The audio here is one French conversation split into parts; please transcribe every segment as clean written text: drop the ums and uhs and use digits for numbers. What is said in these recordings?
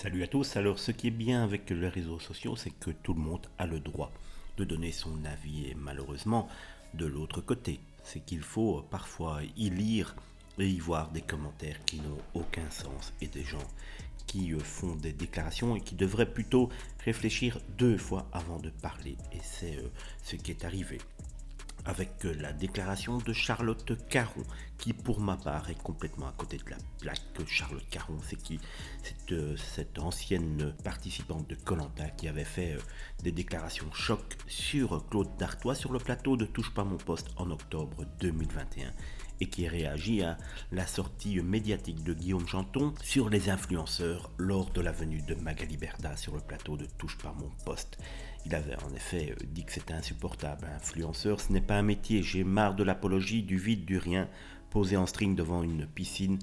Salut à tous. Alors, ce qui est bien avec les réseaux sociaux, c'est que tout le monde a le droit de donner son avis. Et malheureusement, de l'autre côté, c'est qu'il faut parfois y lire et y voir des commentaires qui n'ont aucun sens et des gens qui font des déclarations et qui devraient plutôt réfléchir deux fois avant de parler. Et c'est ce qui est arrivé avec la déclaration de Charlotte Caron, qui pour ma part est complètement à côté de la plaque. Charlotte Caron, c'est qui? C'est cette ancienne participante de koh qui avait fait des déclarations choc sur Claude Dartois sur le plateau de Touche pas mon poste en octobre 2021 et qui réagit à la sortie médiatique de Guillaume Janton sur les influenceurs lors de la venue de Magali Berda sur le plateau de Touche pas mon poste. Il avait en effet dit que c'était insupportable. Influenceur, ce n'est pas un métier. J'ai marre de l'apologie, du vide, du rien, posé en string devant une piscine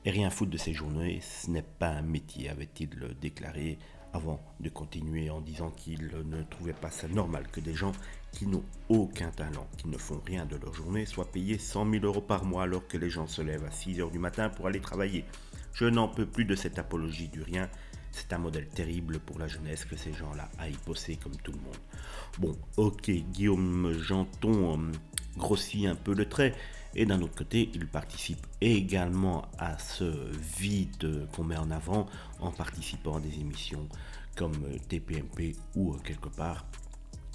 et rien foutre de ses journées. Ce n'est pas un métier, avait-il déclaré avant de continuer en disant qu'il ne trouvait pas ça normal que des gens qui n'ont aucun talent, qui ne font rien de leur journée, soient payés 100 000 € par mois alors que les gens se lèvent à 6 h du matin pour aller travailler. Je n'en peux plus de cette apologie du rien. C'est un modèle terrible pour la jeunesse que ces gens-là aillent bosser comme tout le monde. Bon, ok, Guillaume Janton grossit un peu le trait, et d'un autre côté, il participe également à ce vide qu'on met en avant en participant à des émissions comme TPMP ou quelque part.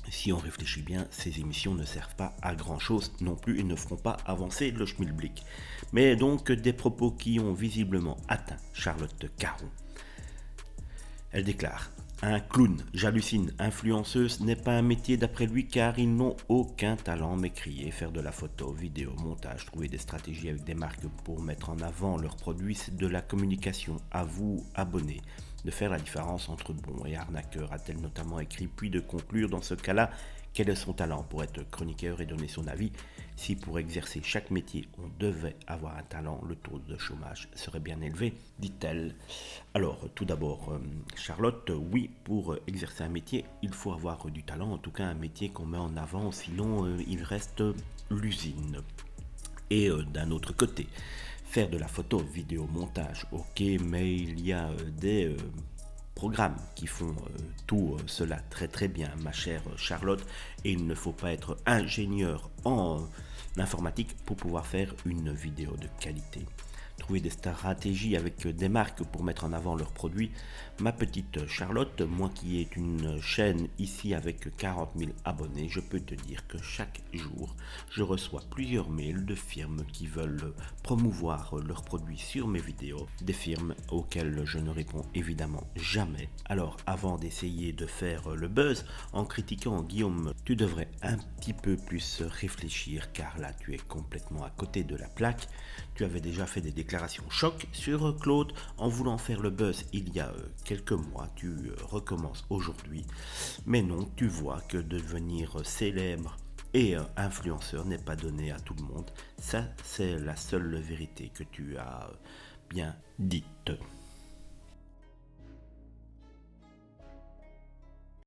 Si on réfléchit bien, ces émissions ne servent pas à grand chose non plus et ne feront pas avancer le schmilblick. Mais donc des propos qui ont visiblement atteint Charlotte Caron. Elle déclare: un clown, j'hallucine, influenceuse n'est pas un métier d'après lui car ils n'ont aucun talent, m'écrier, faire de la photo, vidéo, montage, trouver des stratégies avec des marques pour mettre en avant leurs produits, c'est de la communication. À vous, abonnés, de faire la différence entre bon et arnaqueur, a-t-elle notamment écrit, puis de conclure dans ce cas-là quel est son talent pour être chroniqueur et donner son avis. Si pour exercer chaque métier on devait avoir un talent, le taux de chômage serait bien élevé, dit-elle. Alors tout d'abord, Charlotte, oui, pour exercer un métier, il faut avoir du talent, en tout cas un métier qu'on met en avant, sinon il reste l'usine. Et d'un autre côté, faire de la photo, vidéo, montage, ok, mais il y a des programmes qui font tout cela très très bien, ma chère Charlotte, et il ne faut pas être ingénieur en informatique pour pouvoir faire une vidéo de qualité. Trouver des stratégies avec des marques pour mettre en avant leurs produits. Ma petite Charlotte, moi qui ai une chaîne ici avec 40 000 abonnés, je peux te dire que chaque jour, je reçois plusieurs mails de firmes qui veulent promouvoir leurs produits sur mes vidéos, des firmes auxquelles je ne réponds évidemment jamais. Alors avant d'essayer de faire le buzz en critiquant Guillaume, tu devrais un petit peu plus réfléchir car là tu es complètement à côté de la plaque. Tu avais déjà fait des déclarations choc sur Claude en voulant faire le buzz il y a quelques mois. Tu recommences aujourd'hui. Mais non, tu vois que devenir célèbre et influenceur n'est pas donné à tout le monde. Ça, c'est la seule vérité que tu as bien dite.